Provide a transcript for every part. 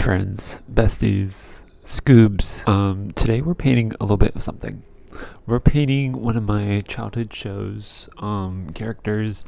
friends, besties, scoobs. Today we're painting a little bit of something. We're painting one of my childhood shows, characters,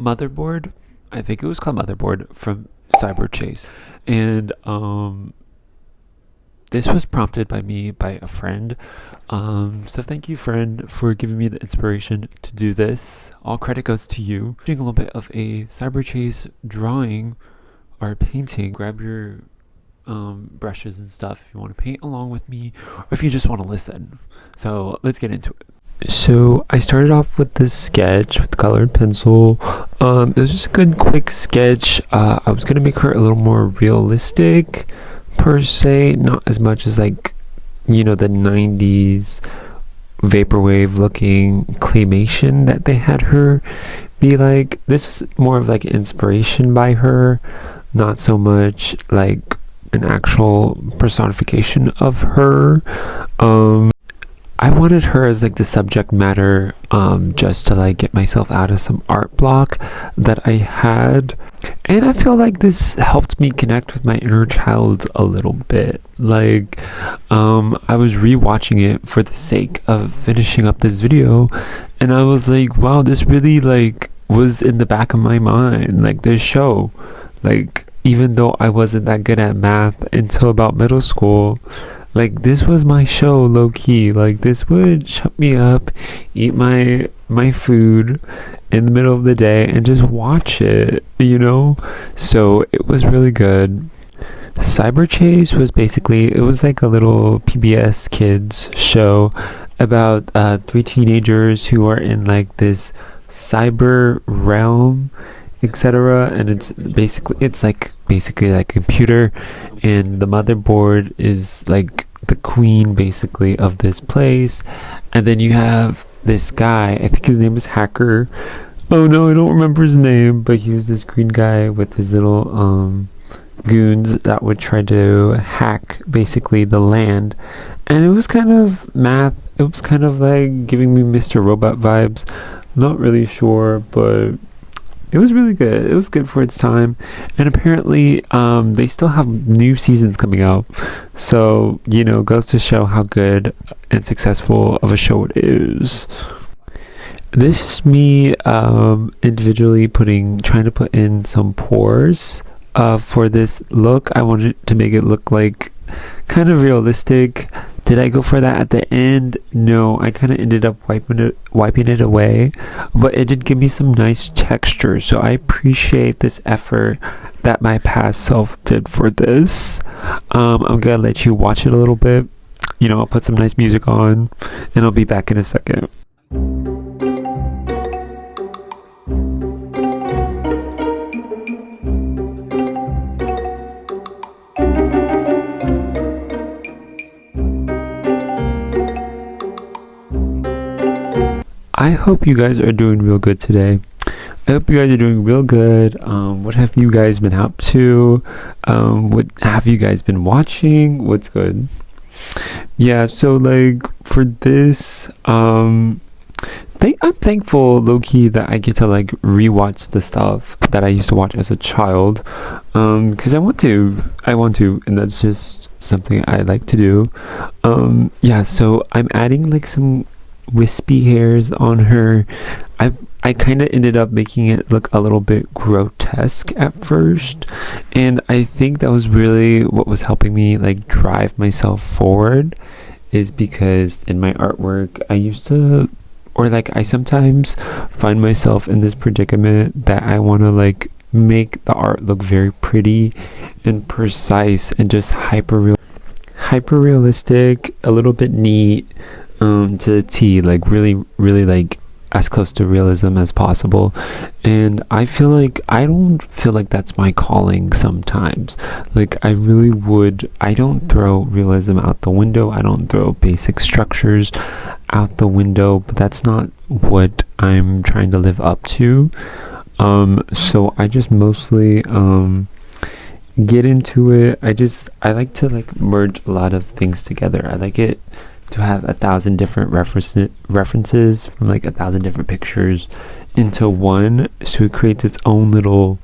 Motherboard. I think it was called Motherboard from Cyberchase. And this was prompted by me by a friend. So thank you, friend, for giving me the inspiration to do this. All credit goes to you. Doing a little bit of a Cyberchase drawing or painting. Grab your brushes and stuff if you want to paint along with me, or if you just want to listen. So let's get into it. So I started off with this sketch with colored pencil. It was just a good quick sketch. I was gonna make her a little more realistic per se, not as much as like, you know, the 90s vaporwave looking claymation that they had her be like. This was more of like inspiration by her, not so much like an actual personification of her. I wanted her as like the subject matter, just to like get myself out of some art block that I had. And I feel like this helped me connect with my inner child a little bit. Like, I was rewatching it for the sake of finishing up this video, and I was like, wow, this really like was in the back of my mind, like this show. Like, even though I wasn't that good at math until about middle school, like this was my show, low-key. Like, this would shut me up, eat my food in the middle of the day and just watch it, you know? So it was really good. Cyberchase was basically, it was like a little PBS kids show about 3 teenagers who are in like this cyber realm, etc. And it's basically like a computer, and the motherboard is like the queen basically of this place. And then you have this guy, I think his name is Hacker. Oh no, I don't remember his name, but he was this green guy with his little goons that would try to hack basically the land. And it was kind of math. It was kind of like giving me Mr. Robot vibes. Not really sure, but it was really good. It was good for its time. And apparently, they still have new seasons coming out. So, you know, goes to show how good and successful of a show it is. This is me individually trying to put in some pores for this look. I wanted to make it look like kind of realistic. Did I go for that at the end? No, I kind of ended up wiping it away, but it did give me some nice texture. So I appreciate this effort that my past self did for this. I'm gonna let you watch it a little bit. You know, I'll put some nice music on, and I'll be back in a second. I hope you guys are doing real good today. I hope you guys are doing real good. What have you guys been up to? What have you guys been watching? What's good? Yeah, so like for this, I'm thankful, low-key, that I get to like rewatch the stuff that I used to watch as a child, because I want to, and that's just something I like to do. Yeah, so I'm adding like some wispy hairs on her. I kind of ended up making it look a little bit grotesque at first, and I think that was really what was helping me like drive myself forward, is because in my artwork I sometimes find myself in this predicament that I want to like make the art look very pretty and precise and just hyper realistic, a little bit neat, to the T, like really like as close to realism as possible. And I don't feel like that's my calling sometimes. Like I don't throw realism out the window. I don't throw basic structures out the window, but that's not what I'm trying to live up to. So I just mostly get into it. I like to like merge a lot of things together. I like it to have 1,000 different references from like 1,000 different pictures into one, so it creates its own little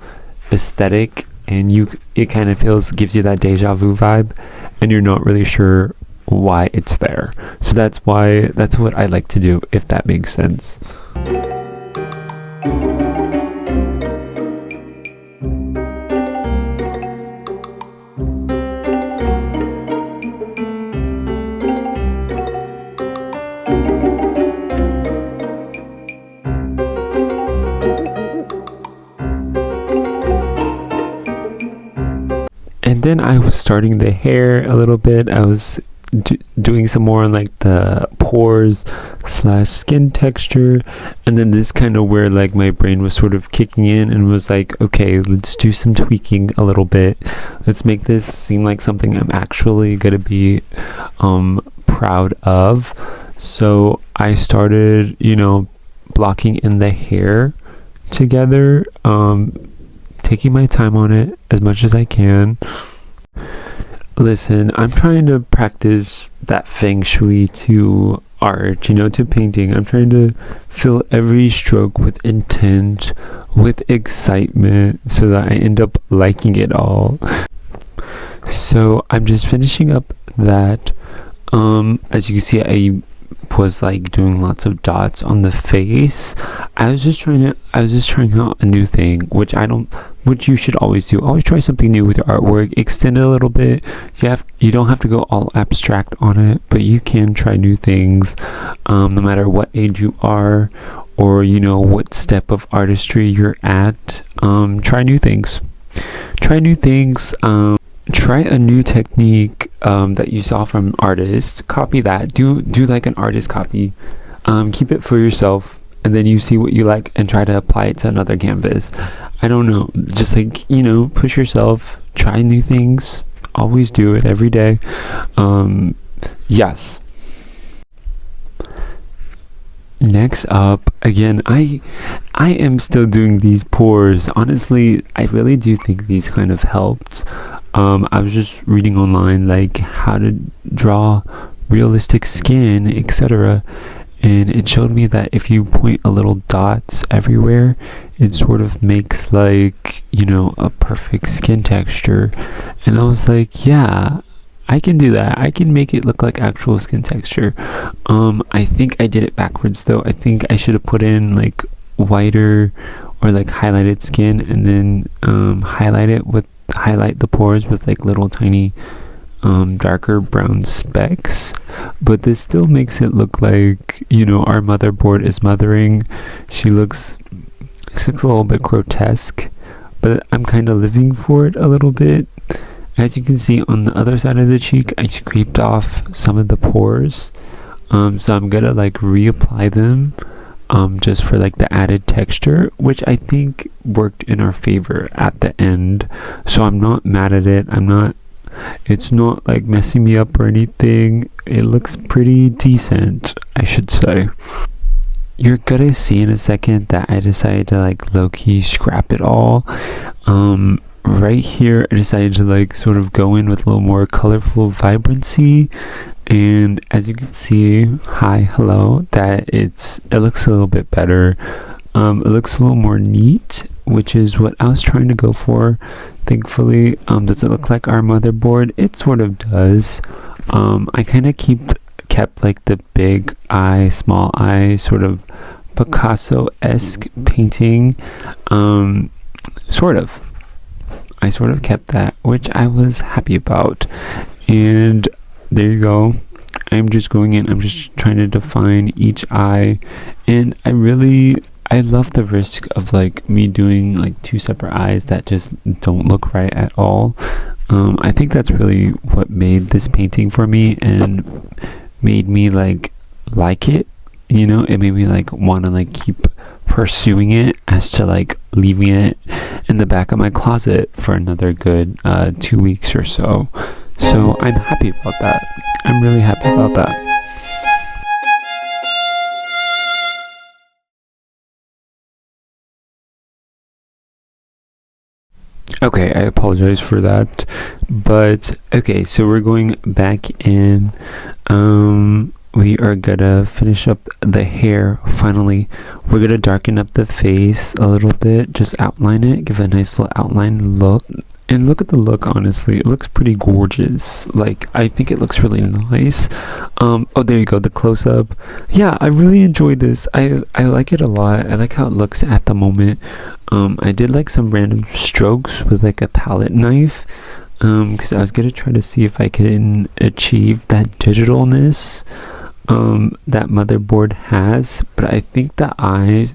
aesthetic and it kind of gives you that deja vu vibe, and you're not really sure why it's there. So that's what I like to do, if that makes sense. And then I was starting the hair a little bit. I was doing some more on like the pores / skin texture, and then this kind of where like my brain was sort of kicking in and was like, okay, let's do some tweaking a little bit. Let's make this seem like something I'm actually gonna be proud of. So I started, blocking in the hair together, taking my time on it as much as I can. Listen, I'm trying to practice that feng shui to art, to painting. I'm trying to fill every stroke with intent, with excitement, so that I end up liking it all. So I'm just finishing up that. As you can see, I was like doing lots of dots on the face. I was just trying out a new thing, which you should always do. Always try something new with your artwork. Extend it a little bit. You don't have to go all abstract on it, but you can try new things, no matter what age you are, or what step of artistry you're at. Try new things. Try a new technique that you saw from an artist. Copy that. Do like an artist copy. Keep it for yourself, and then you see what you like and try to apply it to another canvas. I don't know. Just like, push yourself. Try new things. Always do it every day. Yes. Next up, again, I am still doing these pores. Honestly, I really do think these kind of helped. I was just reading online like how to draw realistic skin, etc., and it showed me that if you point a little dots everywhere, it sort of makes like, a perfect skin texture. And I was like, yeah, I can do that. I can make it look like actual skin texture. I think I did it backwards though. I think I should have put in like whiter or like highlighted skin, and then highlight the pores with like little tiny darker brown specks. But this still makes it look like, our motherboard is mothering. She looks a little bit grotesque, but I'm kind of living for it a little bit. As you can see on the other side of the cheek, I scraped off some of the pores, so I'm gonna like reapply them just for like the added texture, which I think worked in our favor at the end. So I'm not mad at it. It's not like messing me up or anything. It looks pretty decent, I should say. You're gonna see in a second that I decided to like low-key scrap it all. Right here I decided to like sort of go in with a little more colorful vibrancy, and as you can see, hello, that it looks a little bit better. It looks a little more neat, which is what I was trying to go for. Thankfully, does it look like our motherboard? It sort of does. I kind of kept like the big eye, small eye, sort of Picasso-esque painting. I sort of kept that, which I was happy about. And there you go. I'm just going in. I'm just trying to define each eye, and I love the risk of like me doing like two separate eyes that just don't look right at all. I think that's really what made this painting for me and made me like it. It made me like want to like keep pursuing it, as to like leaving it in the back of my closet for another good 2 weeks or so. So I'm happy about that. I'm really happy about that. Okay, I apologize for that. But okay, so we're going back in. We are gonna finish up the hair finally. We're gonna darken up the face a little bit, just outline it, give it a nice little outline look. And look at the look, honestly. It looks pretty gorgeous. Like, I think it looks really nice. Oh, there you go, the close-up. Yeah, I really enjoyed this. I like it a lot. I like how it looks at the moment. I did like some random strokes with like a palette knife. Because I was gonna try to see if I can achieve that digitalness that Motherboard has. But I think the eyes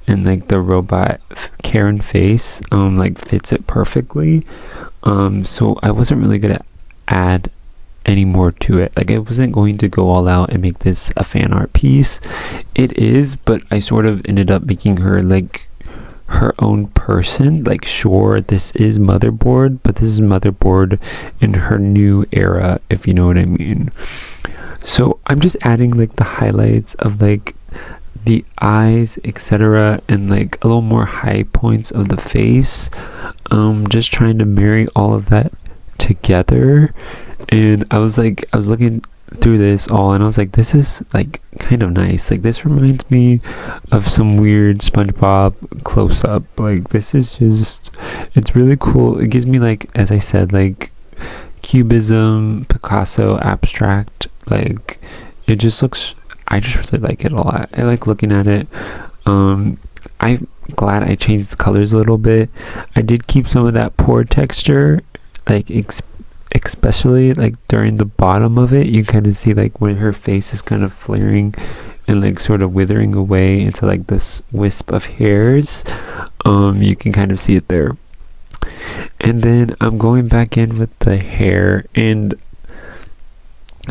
and like the robot Karen face like fits it perfectly, so I wasn't really gonna add any more to it. Like, I wasn't going to go all out and make this a fan art piece. It is, but I sort of ended up making her like her own person. Like, sure, this is Motherboard, but this is Motherboard in her new era, if you know what I mean. So I'm just adding like the highlights of like the eyes, etc., and like a little more high points of the face, just trying to marry all of that together. And I was looking through this all, and I was like, this is like kind of nice. Like, this reminds me of some weird SpongeBob close-up. Like, this is just, it's really cool. It gives me, like, as I said, like cubism, Picasso, abstract. Like, it just looks, I just really like it a lot. I like looking at it. I'm glad I changed the colors a little bit. I did keep some of that pore texture, like especially like during the bottom of it. You kind of see like when her face is kind of flaring and like sort of withering away into like this wisp of hairs. You can kind of see it there. And then I'm going back in with the hair, and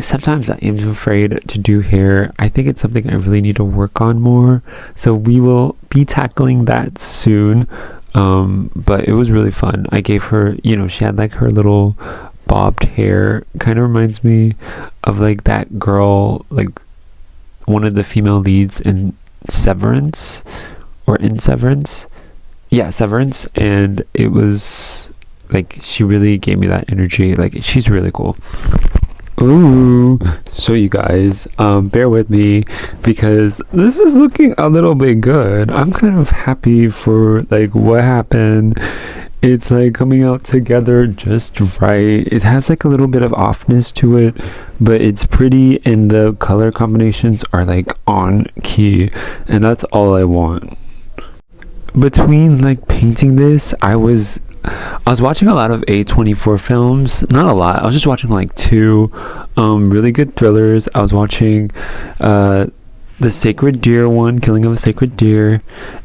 sometimes I am afraid to do hair. I think it's something I really need to work on more. So we will be tackling that soon. But it was really fun. I gave her, she had like her little bobbed hair. Kind of reminds me of like that girl, like one of the female leads in Severance. Yeah, Severance. And it was like, she really gave me that energy. Like, she's really cool. Ooh, so you guys, bear with me because this is looking a little bit good. I'm kind of happy for like what happened. It's like coming out together just right. It has like a little bit of offness to it, but it's pretty, and the color combinations are like on key, and that's all I want. Between like painting this, I was watching a lot of A24 films. Not a lot. I was just watching like two really good thrillers. I was watching the Sacred Deer one, Killing of a Sacred Deer,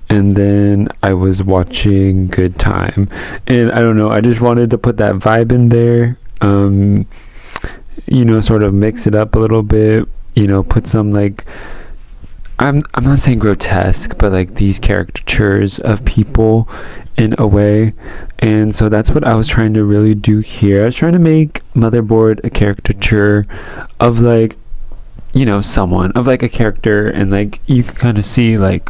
and then I was watching Good Time. And I don't know, I just wanted to put that vibe in there. Sort of mix it up a little bit. Put some like, I'm not saying grotesque, but like these caricatures of people in a way. And so that's what I was trying to really do here. I was trying to make Motherboard a caricature of like, someone, of like a character, and like you can kind of see like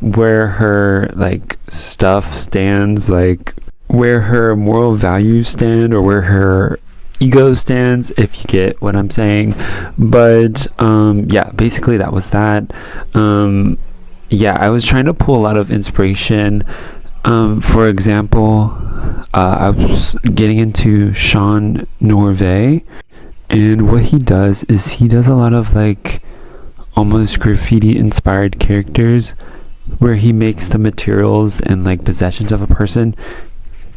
where her like stuff stands, like where her moral values stand, or where her ego stands, if you get what I'm saying. But yeah, basically that was that. I was trying to pull a lot of inspiration. For example, I was getting into Sean Norvay, and what he does is he does a lot of like almost graffiti inspired characters, where he makes the materials and like possessions of a person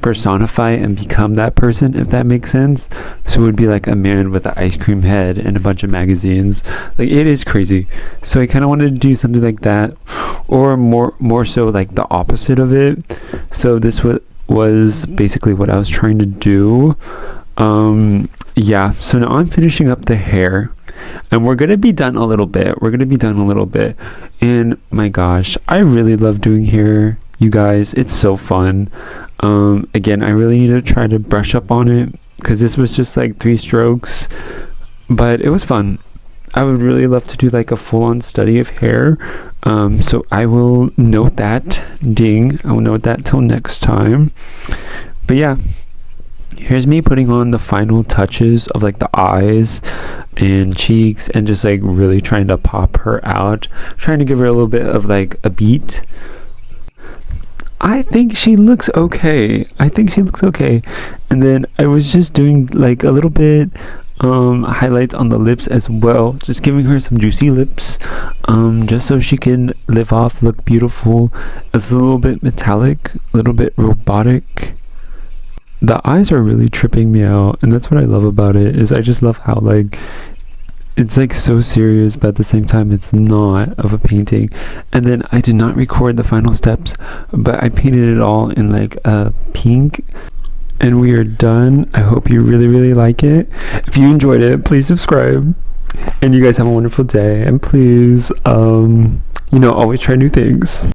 personify and become that person, if that makes sense. So it would be like a man with an ice cream head and a bunch of magazines. Like, it is crazy. So I kind of wanted to do something like that, or more so like the opposite of it. So this was basically what I was trying to do. So now I'm finishing up the hair, and we're gonna be done a little bit. And my gosh, I really love doing hair, you guys. It's so fun. Again, I really need to try to brush up on it, because this was just like 3 strokes, but it was fun. I would really love to do like a full-on study of hair. So I will note that. I will note that till next time. But yeah, here's me putting on the final touches of like the eyes and cheeks, and just like really trying to pop her out, trying to give her a little bit of like a beat. I think she looks okay. And then I was just doing like a little bit highlights on the lips as well, just giving her some juicy lips, just so she can live off, look beautiful. It's a little bit metallic, a little bit robotic. The eyes are really tripping me out, and that's what I love about it. Is I just love how like it's like so serious, but at the same time it's not, of a painting. And then I did not record the final steps, but I painted it all in like a pink, and we are done. I hope you really like it. If you enjoyed it, please subscribe, and you guys have a wonderful day, and please always try new things.